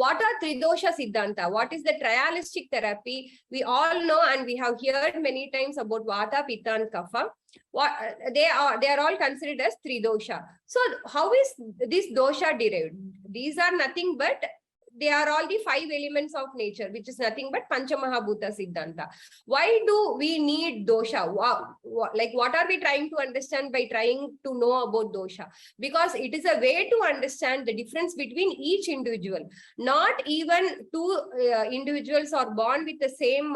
what are Tridosha Siddhanta? What is the trialistic therapy? We all know and we have heard many times about Vata, Pitta and Kapha. What they are all considered as Tridosha. So how is this dosha derived? These are nothing but they are all the 5 elements of nature, which is nothing but Panchamahabhuta Siddhanta. Why do we need dosha? Like, what are we trying to understand by trying to know about dosha? Because it is a way to understand the difference between each individual. Not even two individuals are born with the same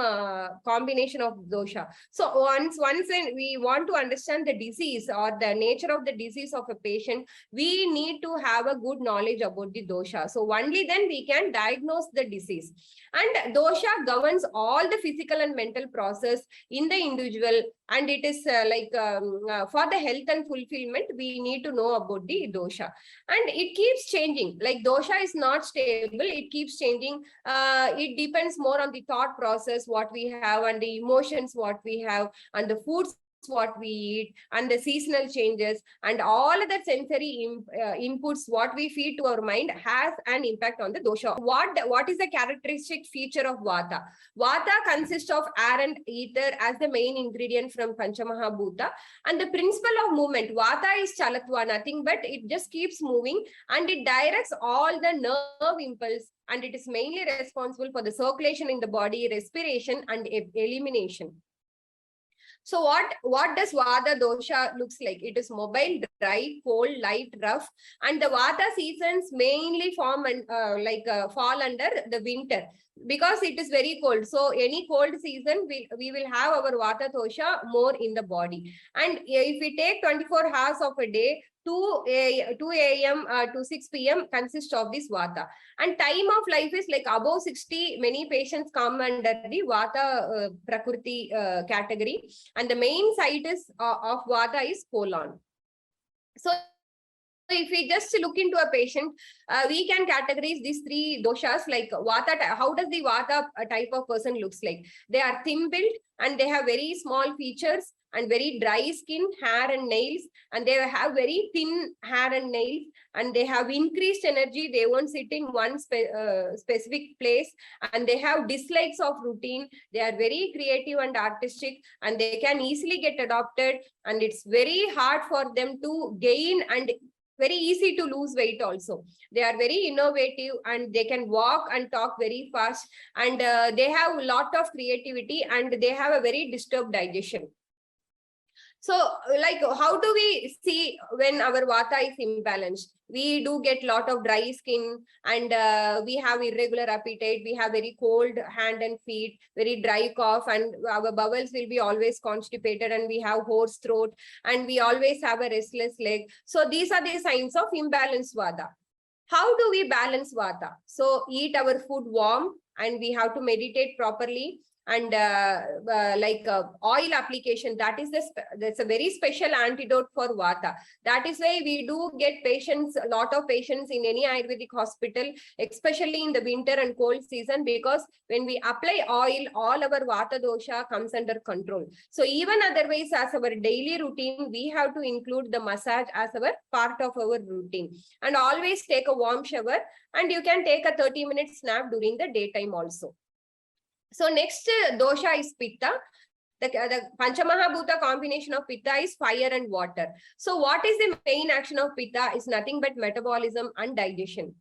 combination of dosha. So once when we want to understand the disease or the nature of the disease of a patient, we need to have a good knowledge about the dosha. So only then we can diagnose the disease. And dosha governs all the physical and mental process in the individual. And it is for the health and fulfillment, we need to know about the dosha. And it keeps changing. Like dosha is not stable. It keeps changing. It depends more on the thought process, what we have, and the emotions, what we have, and the foods what we eat, and the seasonal changes, and all other sensory inputs what we feed to our mind has an impact on the dosha. What is the characteristic feature of Vata? Vata consists of air and ether as the main ingredient from Panchamahabhuta, and the principle of movement, Vata is chalatva, nothing but it just keeps moving, and it directs all the nerve impulse, and it is mainly responsible for the circulation in the body, respiration, and elimination. So what does Vata dosha looks like? It is mobile, dry, cold, light, rough, and the Vata seasons mainly form and fall under the winter because it is very cold. So any cold season, we will have our Vata dosha more in the body. And if we take 24 hours of a day, 2 a.m. To 6 p.m. consists of this Vata. And time of life is like above 60. Many patients come under the Vata Prakriti category. And the main site is of Vata is colon. So if we just look into a patient, we can categorize these 3 doshas like Vata. How does the Vata type of person looks like? They are thin built and they have very small features and very dry skin, hair and nails, and they have very thin hair and nails, and they have increased energy. They won't sit in one specific place, and they have dislikes of routine. They are very creative and artistic, and they can easily get adopted, and it's very hard for them to gain and very easy to lose weight also. They are very innovative and they can walk and talk very fast, and they have a lot of creativity, and they have a very disturbed digestion. So like, how do we see when our Vata is imbalanced? We do get a lot of dry skin, and we have irregular appetite. We have very cold hand and feet, very dry cough, and our bowels will be always constipated, and we have hoarse throat, and we always have a restless leg. So these are the signs of imbalanced Vata. How do we balance Vata? So eat our food warm, and we have to meditate properly. And oil application, that's a very special antidote for Vata. That is why we do get patients, a lot of patients in any Ayurvedic hospital, especially in the winter and cold season, because when we apply oil, all our Vata dosha comes under control. So even otherwise, as our daily routine, we have to include the massage as our part of our routine. And always take a warm shower, and you can take a 30-minute nap during the daytime also. So next dosha is Pitta. The Panchamahabhuta combination of Pitta is fire and water. So what is the main action of Pitta? Is nothing but metabolism and digestion.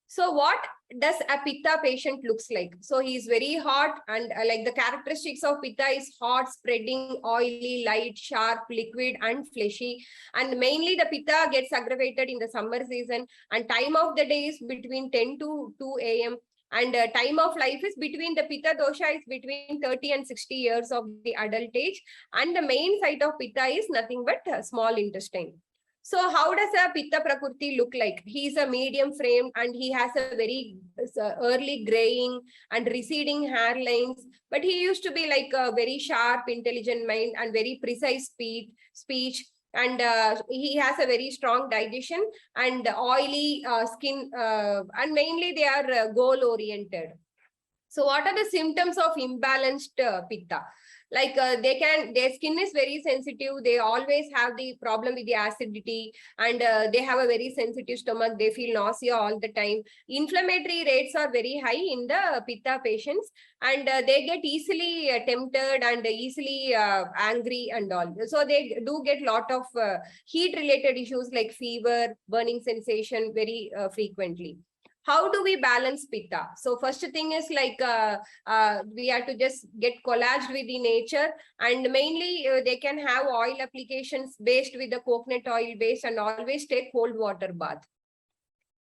So what does a Pitta patient looks like? So he is very hot, and like the characteristics of Pitta is hot, spreading, oily, light, sharp, liquid, and fleshy. And mainly the Pitta gets aggravated in the summer season, and time of the day is between 10 to 2 a.m. And time of life is between the Pitta dosha is between 30 and 60 years of the adult age. And the main site of Pitta is nothing but small intestine. So how does a Pitta Prakriti look like? He is a medium frame, and he has a very early graying and receding hairlines. But he used to be like a very sharp, intelligent mind and very precise speech. And he has a very strong digestion and oily skin, and mainly they are goal oriented. So what are the symptoms of imbalanced Pitta? Like their skin is very sensitive. They always have the problem with the acidity, and they have a very sensitive stomach. They feel nausea all the time. Inflammatory rates are very high in the Pitta patients, and they get easily tempted and easily angry and all. So they do get lot of heat related issues like fever, burning sensation very frequently. How do we balance Pitta? So first thing is like we have to just get collaged with the nature, and mainly they can have oil applications based with the coconut oil base, and always take cold water bath.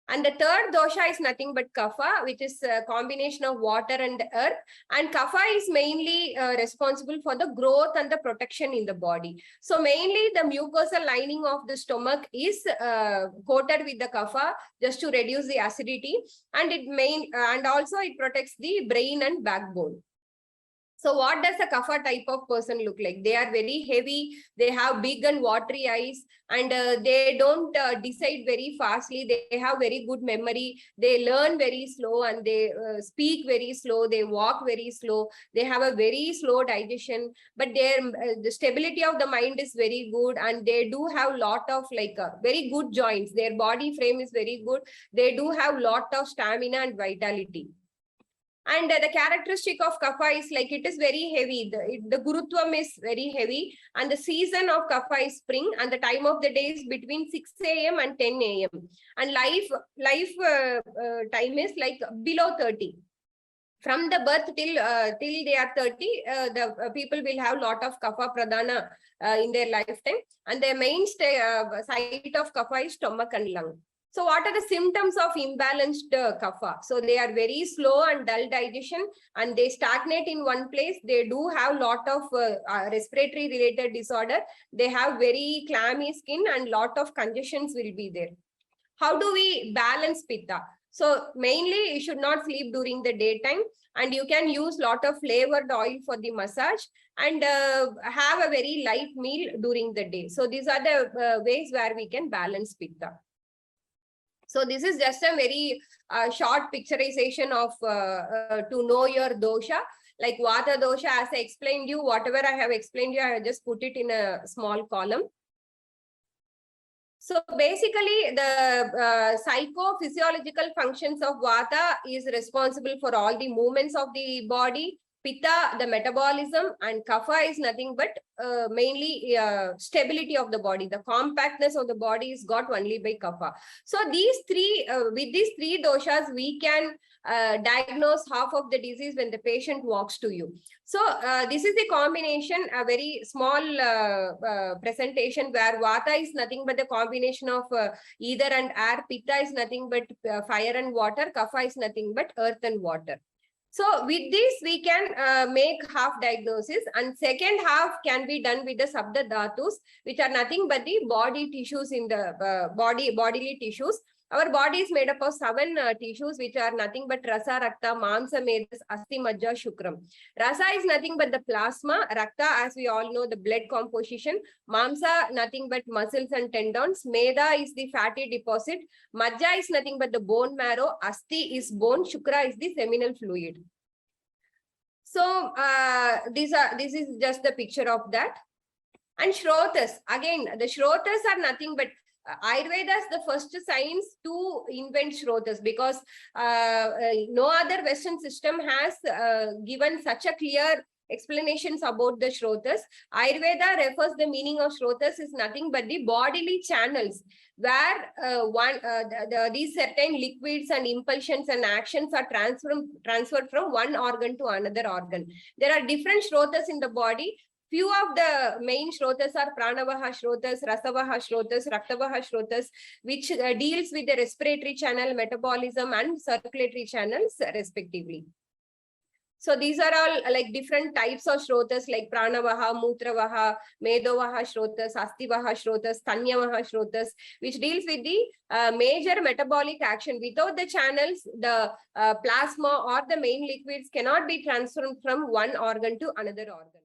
And the third dosha is nothing but Kapha, which is a combination of water and earth. And Kapha is mainly responsible for the growth and the protection in the body. So mainly the mucosal lining of the stomach is coated with the Kapha just to reduce the acidity, and and also it protects the brain and backbone. So what does a Kapha type of person look like? They are very heavy, they have big and watery eyes, and they don't decide very fastly. They have very good memory. They learn very slow, and they speak very slow. They walk very slow. They have a very slow digestion, but the stability of the mind is very good, and they do have lot of like very good joints. Their body frame is very good. They do have lot of stamina and vitality. And the characteristic of Kapha is like it is very heavy. The Gurutvam is very heavy, and the season of Kapha is spring, and the time of the day is between 6 a.m. and 10 a.m. And life time is like below 30. From the birth till they are 30, the people will have lot of Kapha Pradhana in their lifetime, and their main site of Kapha is stomach and lung. So what are the symptoms of imbalanced Kapha? So they are very slow and dull digestion, and they stagnate in one place. They do have lot of respiratory related disorder. They have very clammy skin, and lot of congestions will be there. How do we balance Pitta? So mainly you should not sleep during the daytime, and you can use lot of flavored oil for the massage, and have a very light meal during the day. So these are the ways where we can balance Pitta. So this is just a very short picturization of to know your dosha. Like Vata dosha, as I explained you, whatever I have explained you, I have just put it in a small column. So basically, the psychophysiological functions of Vata is responsible for all the movements of the body. Pitta, the metabolism, and Kapha is nothing but mainly stability of the body. The compactness of the body is got only by Kapha. So these three, with these three doshas, we can diagnose half of the disease when the patient walks to you. So this is the combination, a very small presentation where Vata is nothing but the combination of ether and air. Pitta is nothing but fire and water. Kapha is nothing but earth and water. So with this, we can make half diagnosis, and second half can be done with the Sabda Dhatus, which are nothing but the body tissues in the bodily tissues. Our body is made up of 7 tissues, which are nothing but Rasa, Rakta, Mamsa, Medas, Asti, Majja, Shukram. Rasa is nothing but the plasma. Rakta, as we all know, the blood composition. Mamsa, nothing but muscles and tendons. Meda is the fatty deposit. Majja is nothing but the bone marrow. Asti is bone. Shukra is the seminal fluid. So this is just the picture of that. And Shrotas, again, the Shrotas are nothing but Ayurveda is the first science to invent Shrotas, because no other Western system has given such a clear explanations about the Shrotas. Ayurveda refers the meaning of Shrotas is nothing but the bodily channels where these certain liquids and impulsions and actions are transferred from one organ to another organ. There are different Shrotas in the body. Few of the main Shrotas are Pranavaha Shrotas, Rasavaha Shrotas, Raktavaha Shrotas, which deals with the respiratory channel, metabolism, and circulatory channels respectively. So these are all like different types of Shrotas, like Pranavaha, Mutravaha, Medovaha Shrotas, Astivaha Shrotas, Tanyavaha Shrotas, which deals with the major metabolic action. Without the channels, the plasma or the main liquids cannot be transferred from one organ to another organ.